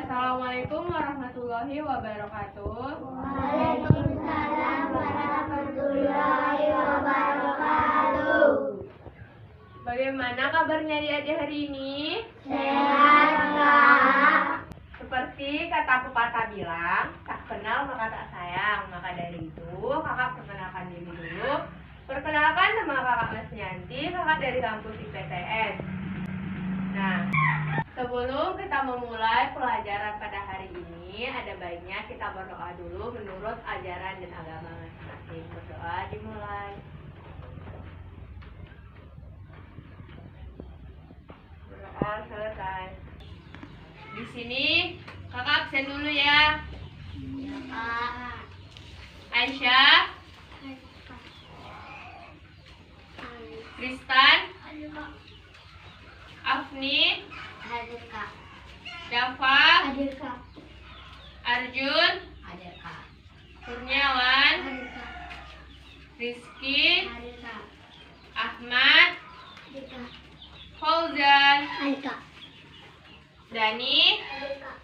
Assalamualaikum warahmatullahi wabarakatuh. Waalaikumsalam warahmatullahi wabarakatuh. Bagaimana kabarnya adik-adik hari ini? Sehat, Kak. Seperti kata pepatah bilang, tak kenal maka tak sayang. Maka dari itu, kakak perkenalkan diri dulu. Perkenalkan, nama kakak Masnyanti, kakak dari kampus IPTS. Nah, sebelum kita memulai pelajaran pada hari ini, ada baiknya kita berdoa dulu menurut ajaran dan agama masing-masing. Berdoa dimulai. Berdoa selesai. Di sini kakak absen dulu ya. Aisyah, Tristan, Afni, Hadir, Kak. Dafa, Hadir, Kak. Arjun, Hadir, Kak. Kurniawan, Hadir, Kak. Rizky, Hadir, Kak. Ahmad, Hadir, Kak. Fauzan, Hadir, Kak. Dani, Hadir, Kak.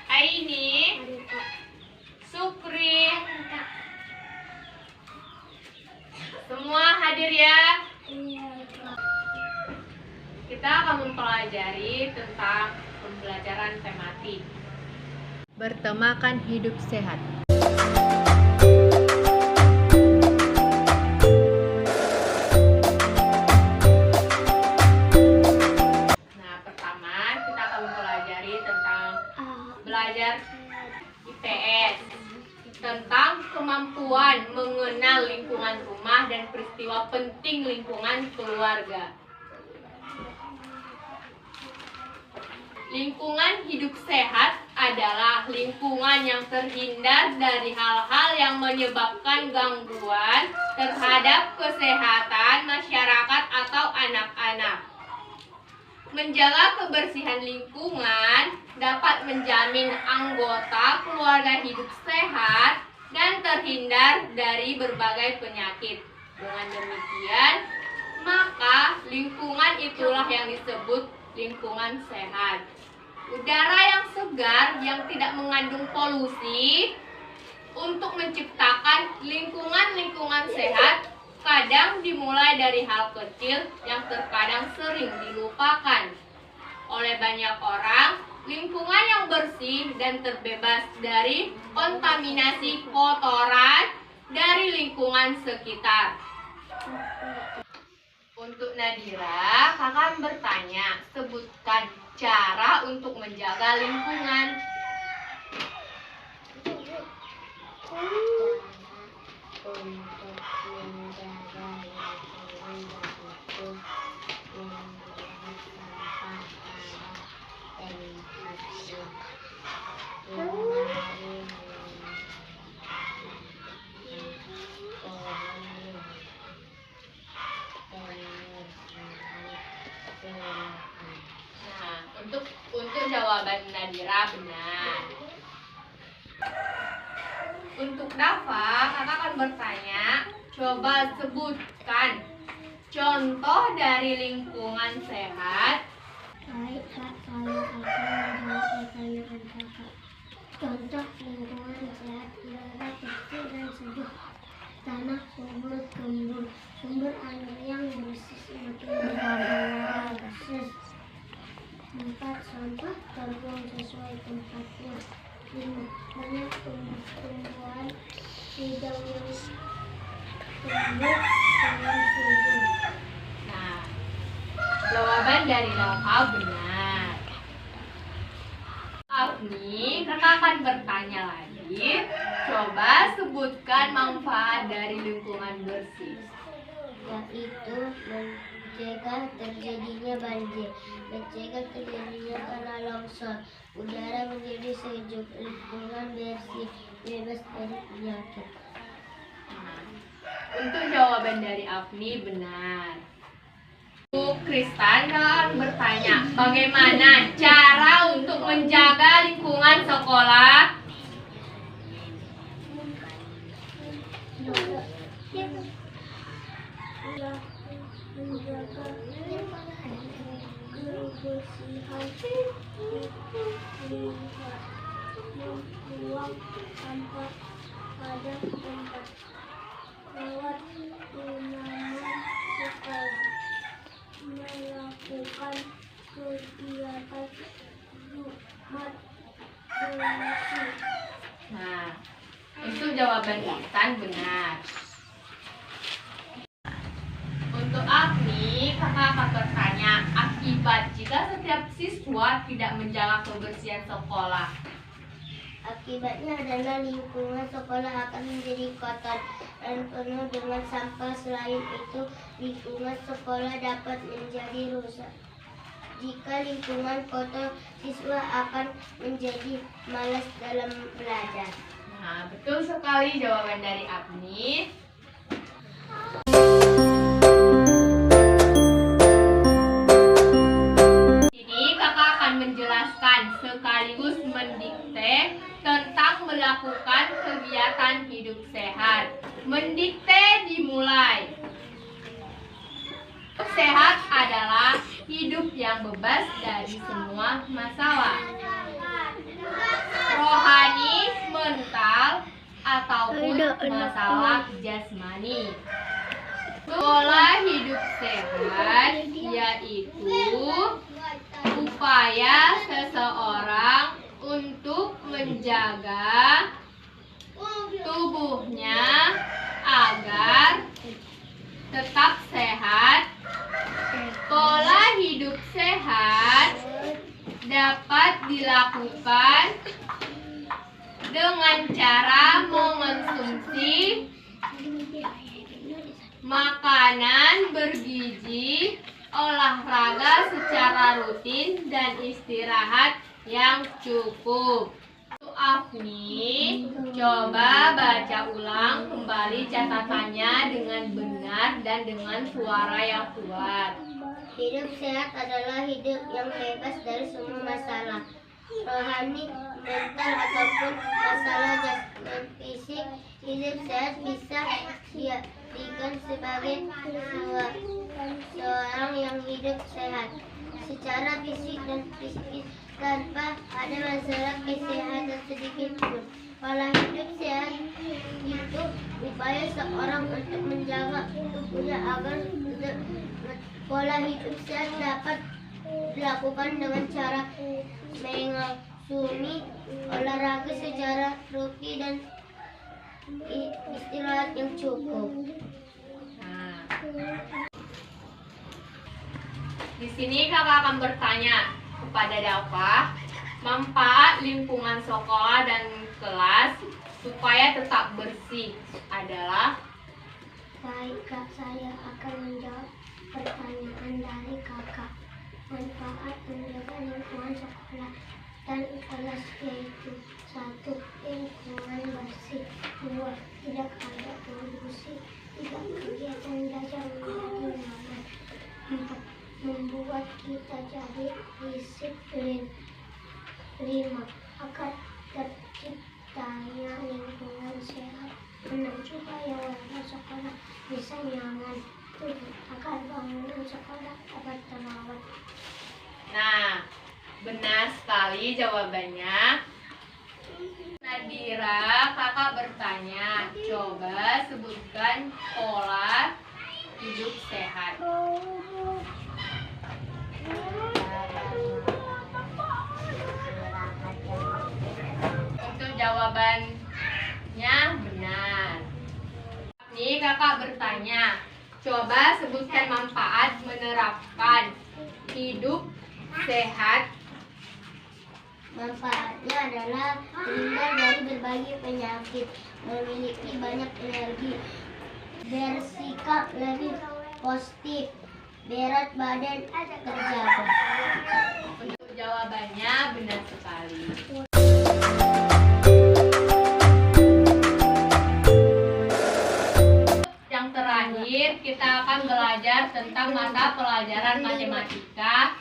Aini, Hadir, Kak. Sukri. Hadir, Kak. Semua hadir ya. Iya, Kak. Kita akan mempelajari tentang pembelajaran tematik. Bertemakan hidup sehat. Nah, pertama kita akan mempelajari tentang belajar IPS, tentang kemampuan mengenal lingkungan rumah dan peristiwa penting lingkungan keluarga. Lingkungan hidup sehat adalah lingkungan yang terhindar dari hal-hal yang menyebabkan gangguan terhadap kesehatan masyarakat atau anak-anak. Menjaga kebersihan lingkungan dapat menjamin anggota keluarga hidup sehat dan terhindar dari berbagai penyakit. Dengan demikian, maka lingkungan itulah yang disebut lingkungan sehat. Udara yang segar yang tidak mengandung polusi. Untuk menciptakan lingkungan-lingkungan sehat kadang dimulai dari hal kecil yang terkadang sering dilupakan oleh banyak orang. Lingkungan yang bersih dan terbebas dari kontaminasi kotoran dari lingkungan sekitar. Untuk Nadira, kakak bertanya, sebutkan cara untuk menjaga lingkungan. Nah, untuk jawaban Nadira benar. Untuk Dafa, kakak akan bertanya, coba sebutkan contoh dari lingkungan sehat. Baik, Kak. Saya akan menjawab pertanyaan Kakak. Contoh lingkungan sehat udara bersih dan sejuk, tanah subur gembur, sumber air yang bersih semakin berwarna. Tempat sampah terbuang sesuai tempatnya. 5. Banyak tumbuh-tumbuhan hijau yang tumbuh dengan subur. Nah, jawaban dari Dafa benar. Afni, kakak akan bertanya lagi. Coba sebutkan manfaat dari lingkungan bersih. Yaitu mencegah terjadinya banjir, mencegah terjadinya tanah longsor, udara menjadi sejuk, lingkungan bersih, bebas dari penyakit. Untuk jawaban dari Afni benar. Untuk Kristan, kakak bertanya, bagaimana cara untuk menjaga lingkungan sekolah? Menjaga kebersihan itu lihat membuang sampah pada tempat lewat tanaman sekolah melakukan kegiatan Jumat bersih. Nah, itu jawaban Ihsan benar. Untuk Agni, kakak akan bertanya, akibat jika setiap siswa tidak menjaga kebersihan sekolah. Akibatnya adalah lingkungan sekolah akan menjadi kotor dan penuh dengan sampah. Selain itu, lingkungan sekolah dapat menjadi rusak. Jika lingkungan kotor, siswa akan menjadi malas dalam belajar. Nah, betul sekali jawaban dari Agni. Ini kakak akan menjelaskan sekaligus mendikte tentang melakukan kegiatan hidup sehat. Mendikte dimulai. Sehat adalah hidup yang bebas dari semua masalah, rohani, mental, ataupun masalah jasmani. Pola hidup sehat yaitu upaya seseorang untuk menjaga tubuhnya agar tetap sehat. Pola hidup sehat dapat dilakukan dengan cara mengonsumsi makanan bergizi, olahraga secara rutin, dan istirahat yang cukup. Untuk Afni, coba baca ulang kembali catatannya dengan benar dan dengan suara yang kuat. Hidup sehat adalah hidup yang bebas dari semua masalah rohani, mental, ataupun masalah jasmani fisik. Hidup sehat bisa diartikan sebagai seorang yang hidup sehat secara fisik dan psikis tanpa ada masalah kesehatan sedikit pun. Pola hidup sehat itu upaya seorang untuk menjaga tubuhnya agar pola hidup sehat dapat dilakukan dengan cara mengonsumsi olahraga secara rutin dan istirahat yang cukup. Nah, di sini kakak akan bertanya kepada Dafa, manfaat lingkungan sekolah dan kelas supaya tetap bersih adalah. Baik Kak, saya akan menjawab pertanyaan dari kakak. Manfaat menjaga lingkungan sekolah dan kelas yaitu 1. Lingkungan bersih. 2. Tidak ada polusi. 3. Kegiatan belajar menjadi nyaman. 4. Membuat kita jadi disiplin. 5. Agar terciptanya lingkungan sehat. 6. Supaya warga sekolah bisa nyaman. 7. Agar bangunan sekolah dapat terawat. Nah, benar sekali jawabannya. Nadira, kakak bertanya, coba sebutkan pola hidup sehat. Untuk jawabannya benar. Ini kakak bertanya, coba sebutkan manfaat menerapkan hidup sehat. Manfaatnya adalah terhindar dari berbagai penyakit, memiliki banyak energi, bersikap lebih positif, berat badan terjaga. Untuk jawabannya benar sekali. Yang terakhir kita akan belajar tentang mata pelajaran matematika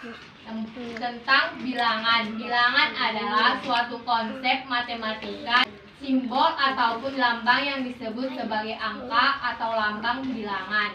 tentang bilangan. Bilangan adalah suatu konsep matematika, simbol ataupun lambang yang disebut sebagai angka atau lambang bilangan.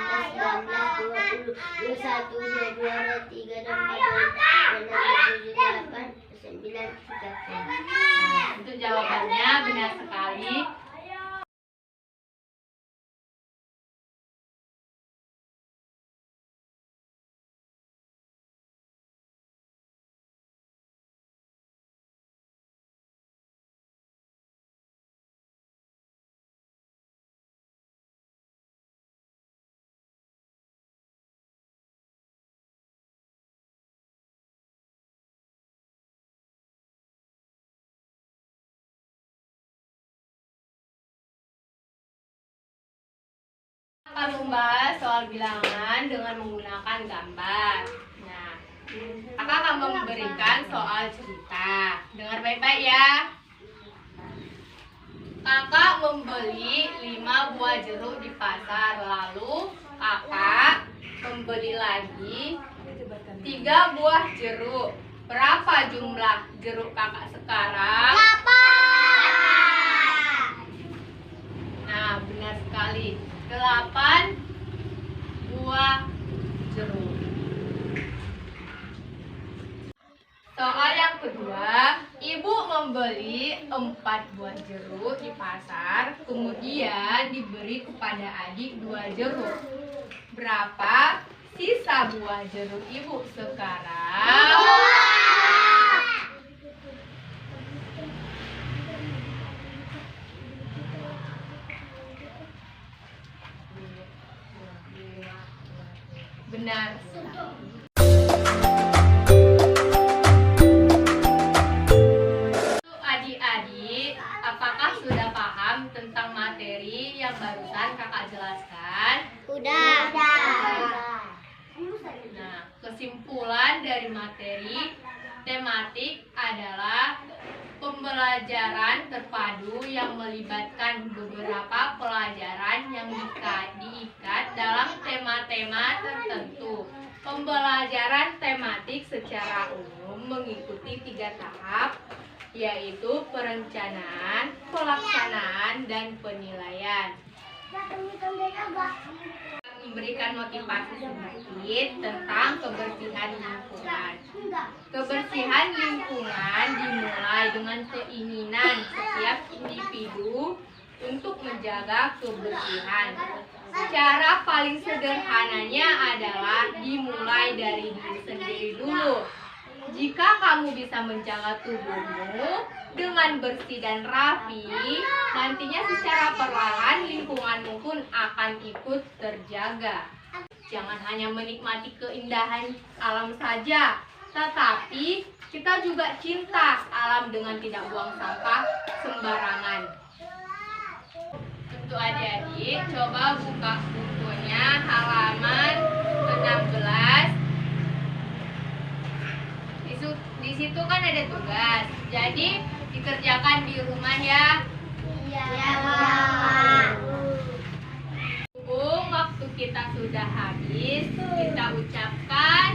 19, 20, 21, 22, 23, 24, 25, 26, 27, 28, 29, 30. Nah, untuk jawabannya benar sekali. Akan membahas soal bilangan dengan menggunakan gambar. Nah, kakak akan memberikan soal cerita. Dengar baik-baik ya. Kakak membeli 5 buah jeruk di pasar. Lalu kakak membeli lagi 3 buah jeruk. Berapa jumlah jeruk kakak sekarang? Nah, benar sekali. 8 buah jeruk. Soal yang kedua, ibu membeli 4 buah jeruk di pasar, kemudian diberi kepada adik 2 jeruk. Berapa sisa buah jeruk ibu sekarang? Benar. Untuk adik-adik, apakah sudah paham tentang materi yang barusan kakak jelaskan? Udah. Nah, kesimpulan dari materi tematik adalah pembelajaran terpadu yang melibatkan beberapa pelajaran yang diikat dalam tema-tema tertentu. Pembelajaran tematik secara umum mengikuti 3 tahap, yaitu perencanaan, pelaksanaan, dan penilaian. Memberikan motivasi sedikit tentang kebersihan lingkungan. Kebersihan lingkungan dimulai dengan keinginan setiap individu untuk menjaga kebersihan. Cara paling sederhananya adalah dimulai dari diri sendiri dulu. Jika kamu bisa menjaga tubuhmu dengan bersih dan rapi, nantinya secara perlahan lingkunganmu pun akan ikut terjaga. Jangan hanya menikmati keindahan alam saja, tetapi kita juga cinta alam dengan tidak buang sampah sembarangan. Untuk adik-adik, coba buka bukunya halaman 16. Di situ kan ada tugas, jadi dikerjakan di rumah ya. Iya, Mama. Waktu kita sudah habis, kita ucapkan